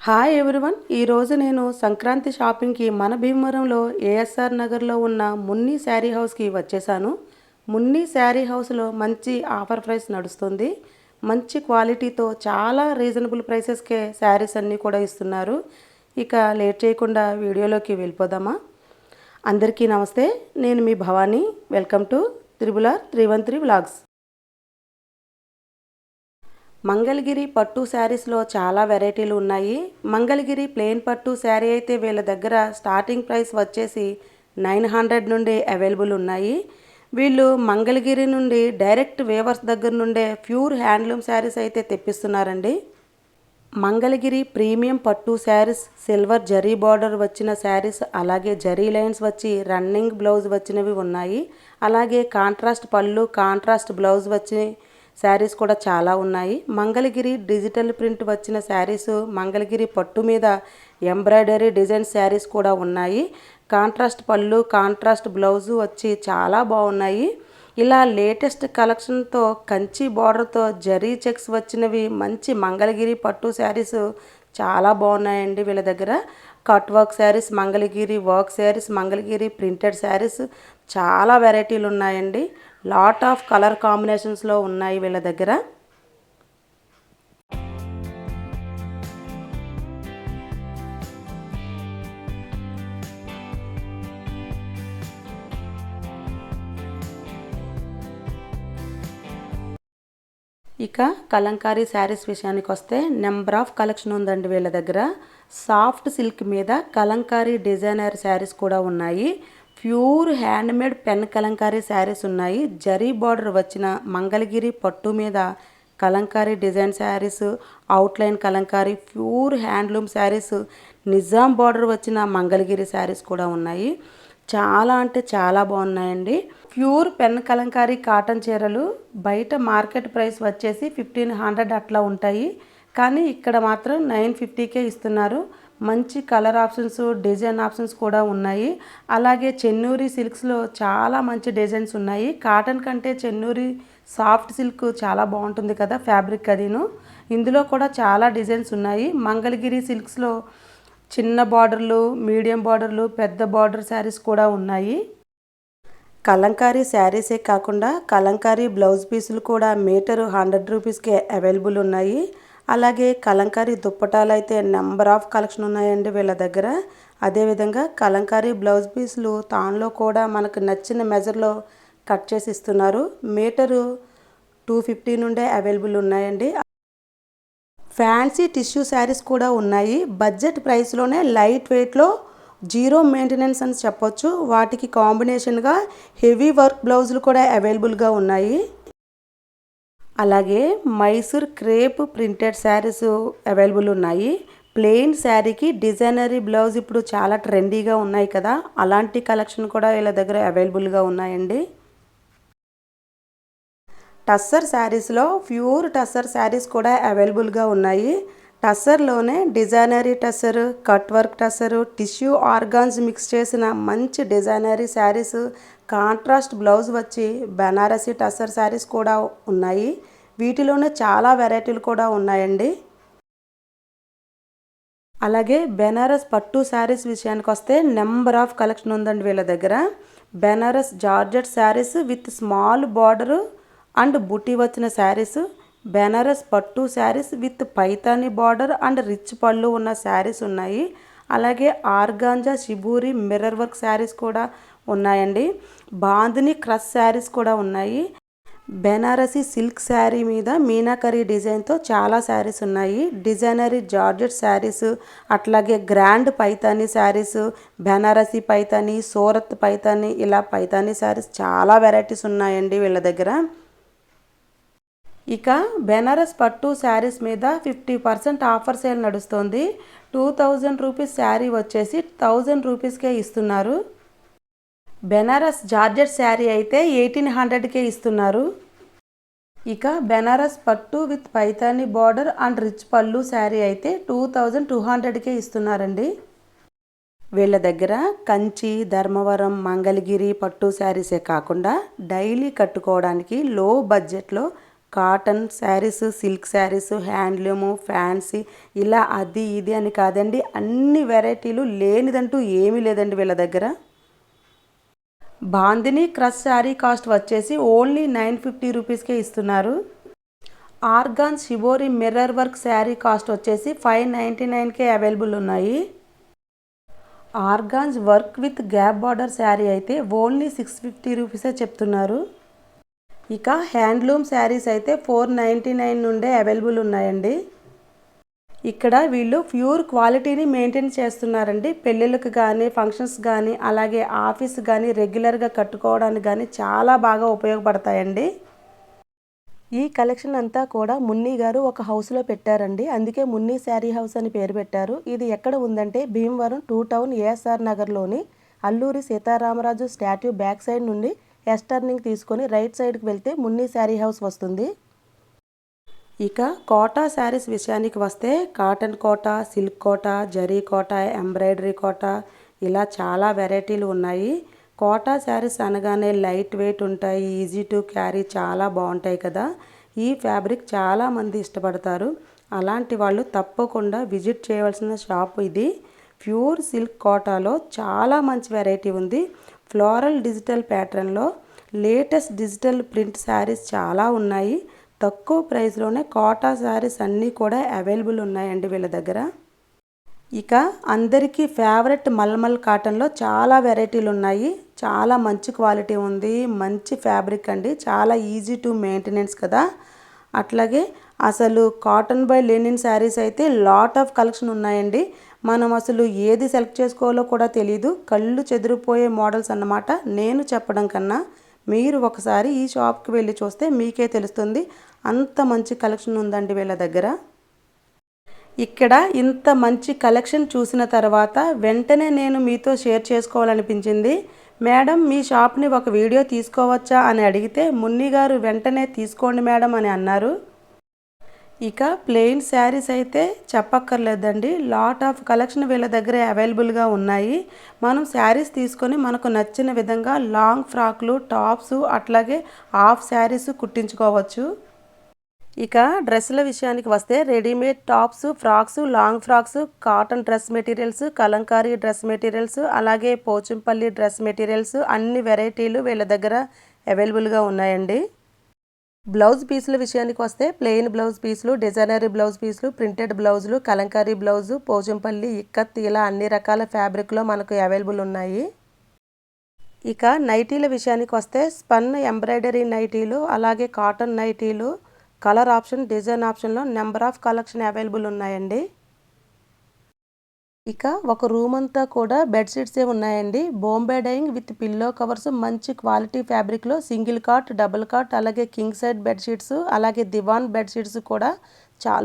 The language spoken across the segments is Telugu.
Hi everyone. ఈరోజు నేను సంక్రాంతి షాపింగ్కి మన భీమవరంలో ఏఎస్ఆర్ నగర్లో ఉన్న మున్ని శారీ హౌస్కి వచ్చేసాను. మున్ని శారీ హౌస్లో మంచి ఆఫర్ ప్రైస్ నడుస్తుంది. మంచి క్వాలిటీతో చాలా రీజనబుల్ ప్రైసెస్కే శారీస్ అన్నీ కూడా ఇస్తున్నారు. ఇక లేట్ చేయకుండా వీడియోలోకి వెళ్ళిపోదామా. అందరికీ నమస్తే, నేను మీ Bhavani. Welcome to triple R 313 vlogs. Mangalagiri పట్టు శారీస్లో చాలా వెరైటీలు ఉన్నాయి. మంగళగిరి ప్లెయిన్ పట్టు శారీ అయితే వీళ్ళ దగ్గర స్టార్టింగ్ ప్రైస్ వచ్చేసి 900 నుండి అవైలబుల్ ఉన్నాయి. వీళ్ళు మంగళగిరి నుండి డైరెక్ట్ వేవర్స్ దగ్గర నుండే ప్యూర్ హ్యాండ్లూమ్ శారీస్ అయితే తెప్పిస్తున్నారండి. మంగళగిరి ప్రీమియం పట్టు శారీస్, సిల్వర్ జరీ బార్డర్ వచ్చిన శారీస్, అలాగే జరీ లైన్స్ వచ్చి రన్నింగ్ బ్లౌజ్ వచ్చినవి ఉన్నాయి. అలాగే కాంట్రాస్ట్ పళ్ళు, కాంట్రాస్ట్ బ్లౌజ్ వచ్చి శారీస్ కూడా చాలా ఉన్నాయి. మంగళగిరి డిజిటల్ ప్రింట్ వచ్చిన శారీస్, మంగళగిరి పట్టు మీద ఎంబ్రాయిడరీ డిజైన్ శారీస్ కూడా ఉన్నాయి. కాంట్రాస్ట్ పళ్ళు, కాంట్రాస్ట్ బ్లౌజు వచ్చి చాలా బాగున్నాయి. ఇలా లేటెస్ట్ కలెక్షన్తో కంచి బార్డర్తో జరీ చెక్స్ వచ్చినవి మంచి మంగళగిరి పట్టు శారీస్ చాలా బాగున్నాయండి. వీళ్ళ దగ్గర cut work saris, Mangalagiri work saris, Mangalagiri printed saris చాలా వెరైటీలు ఉన్నాయండి. లాట్ ఆఫ్ కలర్ కాంబినేషన్స్లో ఉన్నాయి వీళ్ళ దగ్గర. ఇక కలంకారీ శారీస్ విషయానికి వస్తే నెంబర్ ఆఫ్ కలెక్షన్ ఉందండి వీళ్ళ దగ్గర. సాఫ్ట్ సిల్క్ మీద కలంకారీ డిజైనర్ శారీస్ కూడా ఉన్నాయి. Pure handmade pen Kalamkari saris ఉన్నాయి. జరీ బార్డర్ వచ్చిన మంగళగిరి పట్టు మీద Kalamkari design saris, outline Kalamkari, pure handloom saris, Nizam border వచ్చిన మంగళగిరి శారీస్ కూడా ఉన్నాయి. చాలా అంటే చాలా బాగున్నాయండి. ప్యూర్ పెన్ కలంకారీ కాటన్ చీరలు బయట మార్కెట్ ప్రైస్ వచ్చేసి 1500 అట్లా ఉంటాయి. కానీ ఇక్కడ మాత్రం 950కే ఇస్తున్నారు. మంచి కలర్ ఆప్షన్స్, డిజైన్ ఆప్షన్స్ కూడా ఉన్నాయి. అలాగే చెన్నూరి సిల్క్స్లో చాలా మంచి డిజైన్స్ ఉన్నాయి. కాటన్ కంటే చెన్నూరి సాఫ్ట్ సిల్క్ చాలా బాగుంటుంది కదా ఫ్యాబ్రిక్ అదిను. ఇందులో కూడా చాలా డిజైన్స్ ఉన్నాయి. మంగళగిరి సిల్క్స్లో చిన్న బార్డర్లు, మీడియం బార్డర్లు, పెద్ద బార్డర్ శారీస్ కూడా ఉన్నాయి. కలంకారీ శారీసే కాకుండా కలంకారీ బ్లౌజ్ పీసులు కూడా మీటరు 100 రూపీస్కే అవైలబుల్ ఉన్నాయి. అలాగే కలంకారీ దుప్పటాలు అయితే నెంబర్ ఆఫ్ కలెక్షన్ ఉన్నాయండి వీళ్ళ దగ్గర. అదేవిధంగా కలంకారీ బ్లౌజ్ పీసులు తాన్లో కూడా మనకు నచ్చిన మెజర్లో కట్ చేసి ఇస్తున్నారు. మీటరు 250 నుండే అవైలబుల్ ఉన్నాయండి. ఫ్యాన్సీ టిష్యూ శారీస్ కూడా ఉన్నాయి. బడ్జెట్ ప్రైస్లోనే లైట్ వెయిట్లో జీరో మెయింటెనెన్స్ అని చెప్పొచ్చు. వాటికి కాంబినేషన్గా హెవీ వర్క్ బ్లౌజులు కూడా అవైలబుల్గా ఉన్నాయి. అలాగే Mysore crepe printed saris available ఉన్నాయి. ప్లెయిన్ శారీకి డిజైనరీ బ్లౌజ్ ఇప్పుడు చాలా ట్రెండీగా ఉన్నాయి కదా, అలాంటి కలెక్షన్ కూడా వీళ్ళ దగ్గర అవైలబుల్గా ఉన్నాయండి. టస్సర్ శారీస్లో ప్యూర్ టస్సర్ శారీస్ కూడా అవైలబుల్గా ఉన్నాయి. టస్సర్లోనే డిజైనరీ tussar, cut work tussar, tissue organza mix చేసిన మంచి డిజైనరీ శారీస్, కాంట్రాస్ట్ బ్లౌజ్ వచ్చి బనారసి టస్సర్ శారీస్ కూడా ఉన్నాయి. వీటిలోనే చాలా వెరైటీలు కూడా ఉన్నాయండి. అలాగే బెనారస్ పట్టు శారీస్ విషయానికి వస్తే నెంబర్ ఆఫ్ కలెక్షన్ ఉందండి వీళ్ళ దగ్గర. Banaras georgette saris with small border and buti వచ్చిన శారీస్, బెనారస్ పట్టు saris with Paithani border and rich పళ్ళు ఉన్న శారీస్ ఉన్నాయి. అలాగే organza shibori mirror work saris కూడా ఉన్నాయండి. బాందిని క్రష్ శారీస్ కూడా ఉన్నాయి. బెనారసి సిల్క్ శారీ మీద మీనాకరీ డిజైన్తో చాలా శారీస్ ఉన్నాయి. డిజైనరీ జార్జెట్ శారీస్, అట్లాగే గ్రాండ్ పైతాని శారీస్, బెనారసి పైతాని, సూరత్ పైతాని, ఇలా పైతాని శారీస్ చాలా వెరైటీస్ ఉన్నాయండి వీళ్ళ దగ్గర. ఇక బెనారస్ పట్టు శారీస్ మీద 50% ఆఫర్ సేల్ నడుస్తుంది. 2000 రూపీస్ శారీ వచ్చేసి 1000 రూపీస్కే ఇస్తున్నారు. బెనారస్ జార్జెట్ శారీ అయితే 1800కే ఇస్తున్నారు. ఇక బెనారస్ పట్టు with Paithani border and rich పళ్ళు శారీ అయితే 2200కే ఇస్తున్నారండి. వీళ్ళ దగ్గర కంచి, ధర్మవరం, మంగళగిరి పట్టు శారీసే కాకుండా డైలీ కట్టుకోవడానికి లో బడ్జెట్లో cotton saris, silk saris, handloom, fancy ఇలా అది ఇది అని కాదండి, అన్ని వెరైటీలు లేనిదంటూ ఏమీ లేదండి వీళ్ళ దగ్గర. బాందిని క్రష్ శారీ కాస్ట్ వచ్చేసి ఓన్లీ 950 రూపీస్కే ఇస్తున్నారు. Organ shibori mirror work sari cost వచ్చేసి 599కే అవైలబుల్ ఉన్నాయి. Organs work with gap border sari అయితే ఓన్లీ 650 రూపీసే చెప్తున్నారు. ఇక హ్యాండ్లూమ్ శారీస్ అయితే 499 నుండే అవైలబుల్ ఉన్నాయండి. ఇక్కడ వీళ్ళు ప్యూర్ క్వాలిటీని మెయింటైన్ చేస్తున్నారండి. పెళ్ళిళ్ళకి కానీ, ఫంక్షన్స్ కానీ, అలాగే ఆఫీస్ కానీ, రెగ్యులర్గా కట్టుకోవడానికి కానీ చాలా బాగా ఉపయోగపడతాయండి. ఈ కలెక్షన్ అంతా కూడా మున్ని గారు ఒక హౌస్లో పెట్టారండి. అందుకే మున్ని శారీ హౌస్ అని పేరు పెట్టారు. ఇది ఎక్కడ ఉందంటే భీమవరం 2 టౌన్ ఏఎస్ఆర్ నగర్లోని Alluri Sitaramaraju statue back side నుండి ఎస్ టర్నింగ్ తీసుకొని రైట్ సైడ్కి వెళ్తే మున్ని శారీ హౌస్ వస్తుంది. ఇక కోటా శారీస్ విషయానికి వస్తే cotton Kota, silk Kota, zari Kota, embroidery Kota ఇలా చాలా వెరైటీలు ఉన్నాయి. కోటా శారీస్ అనగానే లైట్ వెయిట్ ఉంటాయి, ఈజీ టు క్యారీ, చాలా బాగుంటాయి కదా. ఈ ఫ్యాబ్రిక్ చాలామంది ఇష్టపడతారు. అలాంటి వాళ్ళు తప్పకుండా విజిట్ చేయవలసిన షాప్ ఇది. ప్యూర్ సిల్క్ కోటాలో చాలా మంచి వెరైటీ ఉంది. ఫ్లోరల్ డిజిటల్ ప్యాటర్న్లో లేటెస్ట్ డిజిటల్ ప్రింట్ శారీస్ చాలా ఉన్నాయి. తక్కువ ప్రైస్లోనే కోటా శారీస్ అన్నీ కూడా అవైలబుల్ ఉన్నాయండి వీళ్ళ దగ్గర. ఇక అందరికీ ఫేవరెట్ మల్మల్ కాటన్లో చాలా వెరైటీలు ఉన్నాయి. చాలా మంచి క్వాలిటీ ఉంది, మంచి ఫ్యాబ్రిక్ అండి, చాలా ఈజీ టు మెయింటెనెన్స్ కదా. అట్లాగే అసలు కాటన్ బై లెనిన్ శారీస్ అయితే లాట్ ఆఫ్ కలెక్షన్ ఉన్నాయండి. మనం అసలు ఏది సెలెక్ట్ చేసుకోవాలో కూడా తెలియదు, కళ్ళు చెదిరిపోయే మోడల్స్ అన్నమాట. నేను చెప్పడం కన్నా మీరు ఒకసారి ఈ షాప్కి వెళ్ళి చూస్తే మీకే తెలుస్తుంది. అంత మంచి కలెక్షన్ ఉందండి వీళ్ళ దగ్గర. ఇక్కడ ఇంత మంచి కలెక్షన్ చూసిన తర్వాత వెంటనే నేను మీతో షేర్ చేసుకోవాలనిపించింది. మేడం మీ షాప్ని ఒక వీడియో తీసుకోవచ్చా అని అడిగితే మున్ని గారు వెంటనే తీసుకోండి మేడం అని అన్నారు. ఇక ప్లెయిన్ శారీస్ అయితే చెప్పక్కర్లేదండి, లాట్ ఆఫ్ కలెక్షన్ వీళ్ళ దగ్గర అవైలబుల్గా ఉన్నాయి. మనం శారీస్ తీసుకొని మనకు నచ్చిన విధంగా లాంగ్ ఫ్రాక్లు, టాప్స్, అట్లాగే హాఫ్ శారీస్ కుట్టించుకోవచ్చు. ఇక డ్రెస్సుల విషయానికి వస్తే readymade tops, frocks, long frocks, cotton dress materials, Kalamkari dress materials, అలాగే పోచంపల్లి డ్రెస్ మెటీరియల్స్ అన్ని వెరైటీలు వీళ్ళ దగ్గర అవైలబుల్గా ఉన్నాయండి. బ్లౌజ్ పీసుల విషయానికి వస్తే ప్లెయిన్ బ్లౌజ్ పీసులు, డిజైనరీ బ్లౌజ్ పీసులు, ప్రింటెడ్ బ్లౌజులు, కలంకారీ బ్లౌజు, పోచంపల్లి, ఇక్కత్ ఇలా అన్ని రకాల ఫ్యాబ్రిక్లో మనకు అవైలబుల్ ఉన్నాయి. ఇక నైటీల విషయానికి వస్తే స్పన్ ఎంబ్రాయిడరీ నైటీలు, అలాగే కాటన్ నైటీలు, కలర్ ఆప్షన్, డిజైన్ ఆప్షన్లో నెంబర్ ఆఫ్ కలెక్షన్ అవైలబుల్ ఉన్నాయండి. ఇక ఒక రూమ్ అంతా కూడా బెడ్షీట్సే ఉన్నాయండి. Bombay dyeing with pillow covers, మంచి క్వాలిటీ ఫ్యాబ్రిక్లో సింగిల్ కాట్, డబుల్ కాట్, అలాగే కింగ్ సైడ్ బెడ్షీట్స్, అలాగే దివాన్ బెడ్షీట్స్ కూడా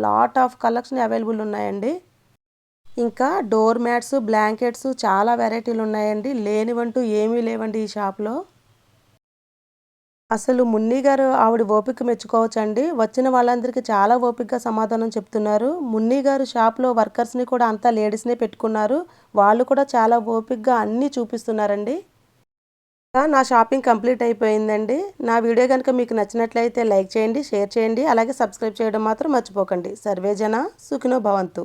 లాట్ ఆఫ్ కలెక్షన్ అవైలబుల్ ఉన్నాయండి. ఇంకా డోర్ మ్యాట్స్, బ్లాంకెట్స్ చాలా వెరైటీలు ఉన్నాయండి. లేనివంటూ ఏమీ లేవండి ఈ షాప్లో. అసలు మున్ని గారు ఆవిడ ఓపిక మెచ్చుకోవచ్చండి. వచ్చిన వాళ్ళందరికీ చాలా ఓపికగా సమాధానం చెప్తున్నారు. మున్ని గారు షాప్లో వర్కర్స్ని కూడా అంతా లేడీస్నే పెట్టుకున్నారు. వాళ్ళు కూడా చాలా ఓపికగా అన్నీ చూపిస్తున్నారండి. నా షాపింగ్ కంప్లీట్ అయిపోయిందండి. నా వీడియో కనుక మీకు నచ్చినట్లయితే లైక్ చేయండి, షేర్ చేయండి, అలాగే సబ్స్క్రైబ్ చేయడం మాత్రం మర్చిపోకండి. సర్వేజన సుఖినో భవంతు.